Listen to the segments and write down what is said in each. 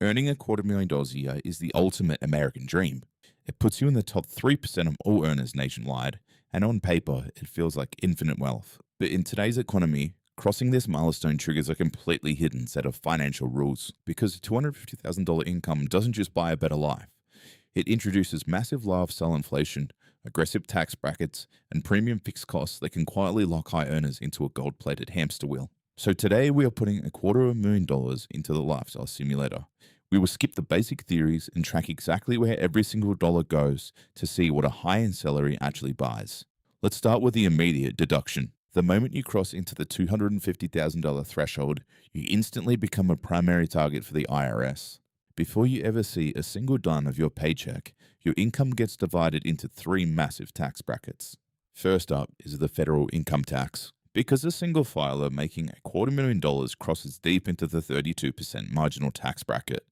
Earning $250,000 a year is the ultimate American dream. It puts you in the top 3% of all earners nationwide, and on paper, it feels like infinite wealth. But in today's economy, crossing this milestone triggers a completely hidden set of financial rules because a $250,000 income doesn't just buy a better life. It introduces massive lifestyle inflation, aggressive tax brackets, and premium fixed costs that can quietly lock high earners into a gold plated hamster wheel. So today we are putting $250,000 into the lifestyle simulator. We will skip the basic theories and track exactly where every single dollar goes to see what a high end salary actually buys. Let's start with the immediate deduction. The moment you cross into the $250,000 threshold, you instantly become a primary target for the IRS. Before you ever see a single dime of your paycheck, your income gets divided into three massive tax brackets. First up is the federal income tax. Because a single filer making $250,000 crosses deep into the 32% marginal tax bracket,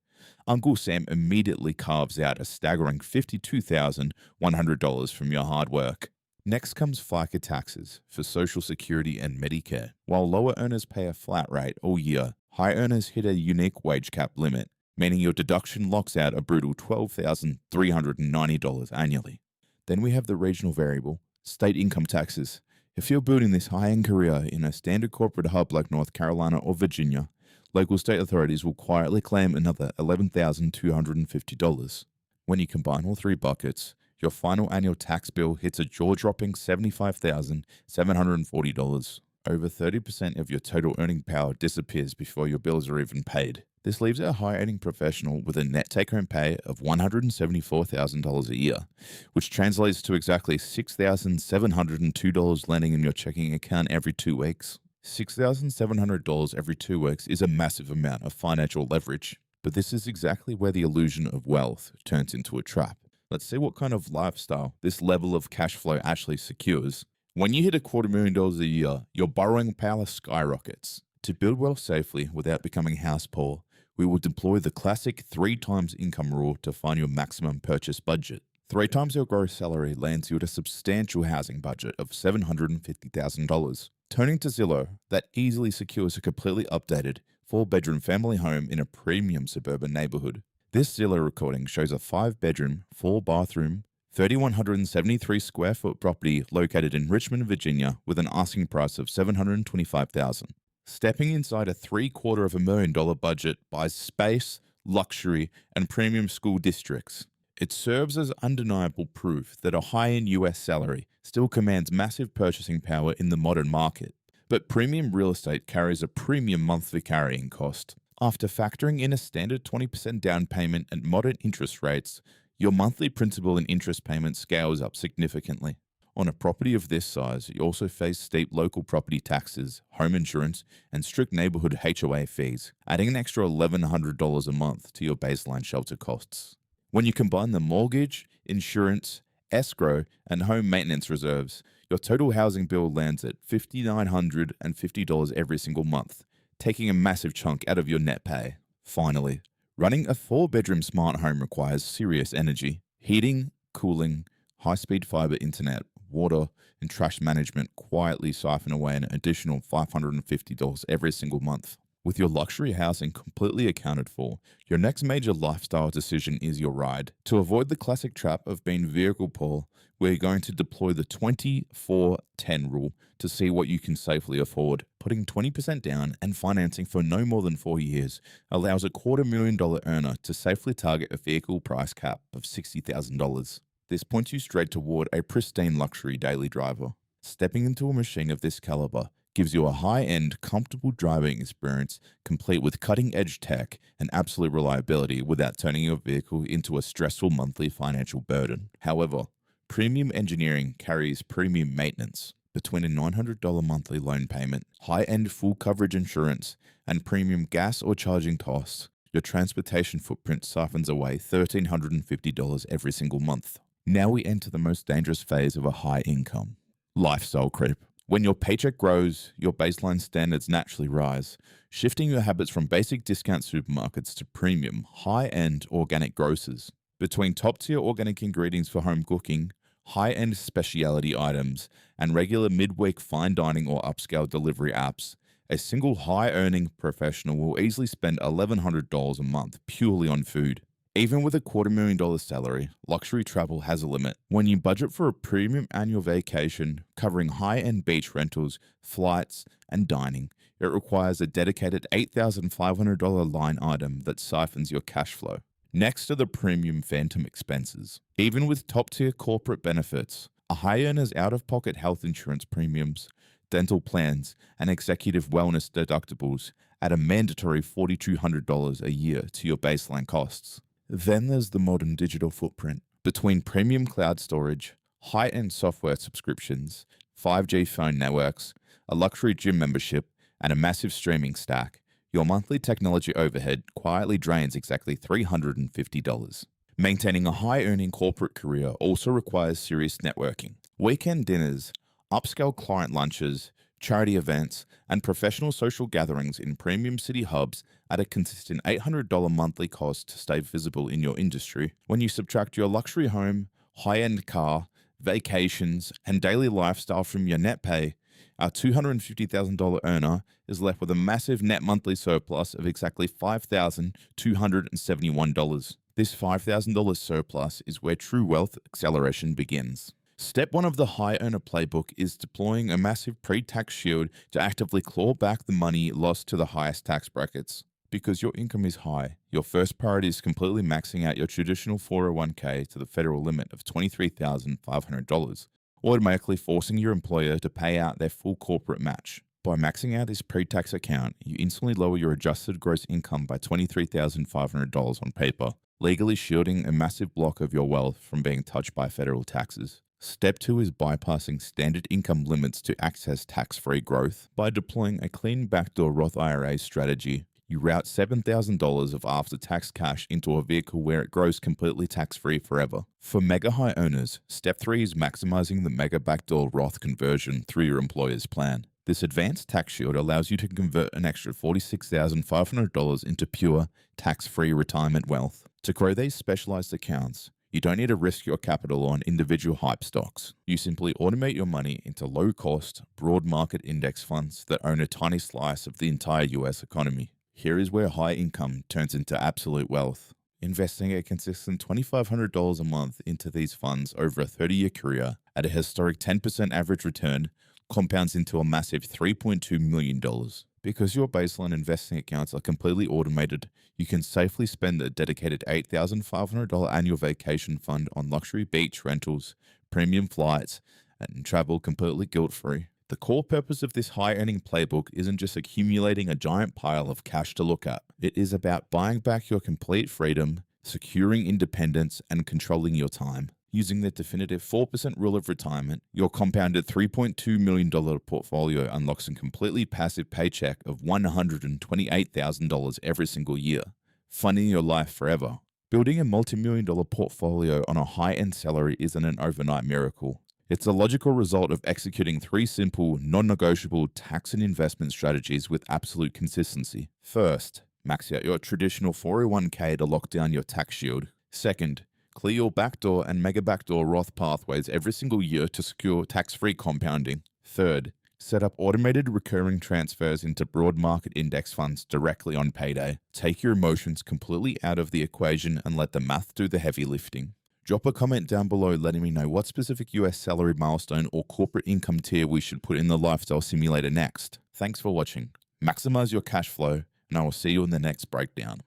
Uncle Sam immediately carves out a staggering $52,100 from your hard work. Next comes FICA taxes for Social Security and Medicare. While lower earners pay a flat rate all year, high earners hit a unique wage cap limit, meaning your deduction locks out a brutal $12,390 annually. Then we have the regional variable, state income taxes. If you're building this high-end career in a standard corporate hub like North Carolina or Virginia, local state authorities will quietly claim another $11,250. When you combine all three buckets, your final annual tax bill hits a jaw-dropping $75,740. Over 30% of your total earning power disappears before your bills are even paid. This leaves a high-earning professional with a net take-home pay of $174,000 a year, which translates to exactly $6,702 landing in your checking account every 2 weeks. $6,700 every 2 weeks is a massive amount of financial leverage, but this is exactly where the illusion of wealth turns into a trap. Let's see what kind of lifestyle this level of cash flow actually secures. When you hit $250,000 a year, your borrowing power skyrockets. To build wealth safely without becoming house poor, we will deploy the classic 3 times income rule to find your maximum purchase budget. 3 times your gross salary lands you at a substantial housing budget of $750,000. Turning to Zillow, that easily secures a completely updated 4-bedroom family home in a premium suburban neighborhood. This Zillow recording shows a 5-bedroom, 4-bathroom, 3,173 square foot property located in Richmond, Virginia, with an asking price of $725,000. Stepping inside a $750,000 budget buys space, luxury, and premium school districts. It serves as undeniable proof that a high-end US salary still commands massive purchasing power in the modern market. But premium real estate carries a premium monthly carrying cost. After factoring in a standard 20% down payment and modern interest rates, your monthly principal and interest payment scales up significantly. On a property of this size, you also face steep local property taxes, home insurance, and strict neighborhood HOA fees, adding an extra $1,100 a month to your baseline shelter costs. When you combine the mortgage, insurance, escrow, and home maintenance reserves, your total housing bill lands at $5,950 every single month, taking a massive chunk out of your net pay. Finally, running a 4-bedroom smart home requires serious energy. Heating, cooling, high-speed fiber internet, water, and trash management quietly siphon away an additional $550 every single month. With your luxury housing completely accounted for, your next major lifestyle decision is your ride. To avoid the classic trap of being vehicle poor, we're going to deploy the 24-10 rule to see what you can safely afford. Putting 20% down and financing for no more than 4 years allows a $250,000 earner to safely target a vehicle price cap of $60,000. This points you straight toward a pristine luxury daily driver. Stepping into a machine of this caliber gives you a high-end, comfortable driving experience complete with cutting-edge tech and absolute reliability without turning your vehicle into a stressful monthly financial burden. However, premium engineering carries premium maintenance. Between a $900 monthly loan payment, high-end full-coverage insurance, and premium gas or charging costs, your transportation footprint siphons away $1,350 every single month. Now we enter the most dangerous phase of a high income: lifestyle creep. When your paycheck grows, your baseline standards naturally rise, shifting your habits from basic discount supermarkets to premium, high-end organic grocers. Between top-tier organic ingredients for home cooking, high-end specialty items, and regular midweek fine dining or upscale delivery apps, A single high-earning professional will easily spend $1,100 a month purely on food. Even with a $250,000 salary, luxury travel has a limit. When you budget for a premium annual vacation covering high-end beach rentals, flights, and dining, it requires a dedicated $8,500 line item that siphons your cash flow. Next are the premium phantom expenses. Even with top-tier corporate benefits, a high earner's out-of-pocket health insurance premiums, dental plans, and executive wellness deductibles add a mandatory $4,200 a year to your baseline costs. Then there's the modern digital footprint. Between premium cloud storage, high-end software subscriptions, 5G phone networks, a luxury gym membership, and a massive streaming stack, your monthly technology overhead quietly drains exactly $350. Maintaining a high-earning corporate career also requires serious networking. Weekend dinners, upscale client lunches, charity events, and professional social gatherings in premium city hubs at a consistent $800 monthly cost to stay visible in your industry. When you subtract your luxury home, high-end car, vacations, and daily lifestyle from your net pay, our $250,000 earner is left with a massive net monthly surplus of exactly $5,271. This $5,000 surplus is where true wealth acceleration begins. Step 1 of the high earner playbook is deploying a massive pre-tax shield to actively claw back the money lost to the highest tax brackets. Because your income is high, your first priority is completely maxing out your traditional 401k to the federal limit of $23,500, automatically forcing your employer to pay out their full corporate match. By maxing out this pre-tax account, you instantly lower your adjusted gross income by $23,500 on paper, legally shielding a massive block of your wealth from being touched by federal taxes. Step 2 is bypassing standard income limits to access tax-free growth. By deploying a clean backdoor Roth IRA strategy, you route $7,000 of after-tax cash into a vehicle where it grows completely tax-free forever. For mega high owners, Step 3 is maximizing the mega backdoor Roth conversion through your employer's plan. This advanced tax shield allows you to convert an extra $46,500 into pure, tax-free retirement wealth. To grow these specialized accounts, you don't need to risk your capital on individual hype stocks. You simply automate your money into low-cost, broad market index funds that own a tiny slice of the entire US economy. Here is where high income turns into absolute wealth. Investing a consistent $2,500 a month into these funds over a 30-year career at a historic 10% average return compounds into a massive $3.2 million. Because your baseline investing accounts are completely automated, you can safely spend a dedicated $8,500 annual vacation fund on luxury beach rentals, premium flights, and travel completely guilt-free. The core purpose of this high-earning playbook isn't just accumulating a giant pile of cash to look at. It is about buying back your complete freedom, securing independence, and controlling your time. Using the definitive 4% rule of retirement, your compounded $3.2 million portfolio unlocks a completely passive paycheck of $128,000 every single year, funding your life forever. Building a multi-million-dollar portfolio on a high-end salary isn't an overnight miracle. It's a logical result of executing 3 simple, non-negotiable tax and investment strategies with absolute consistency. First, max out your traditional 401k to lock down your tax shield. Second, clear your backdoor and mega backdoor Roth pathways every single year to secure tax-free compounding. Third, set up automated recurring transfers into broad market index funds directly on payday. Take your emotions completely out of the equation and let the math do the heavy lifting. Drop a comment down below letting me know what specific US salary milestone or corporate income tier we should put in the lifestyle simulator next. Thanks for watching. Maximize your cash flow, and I will see you in the next breakdown.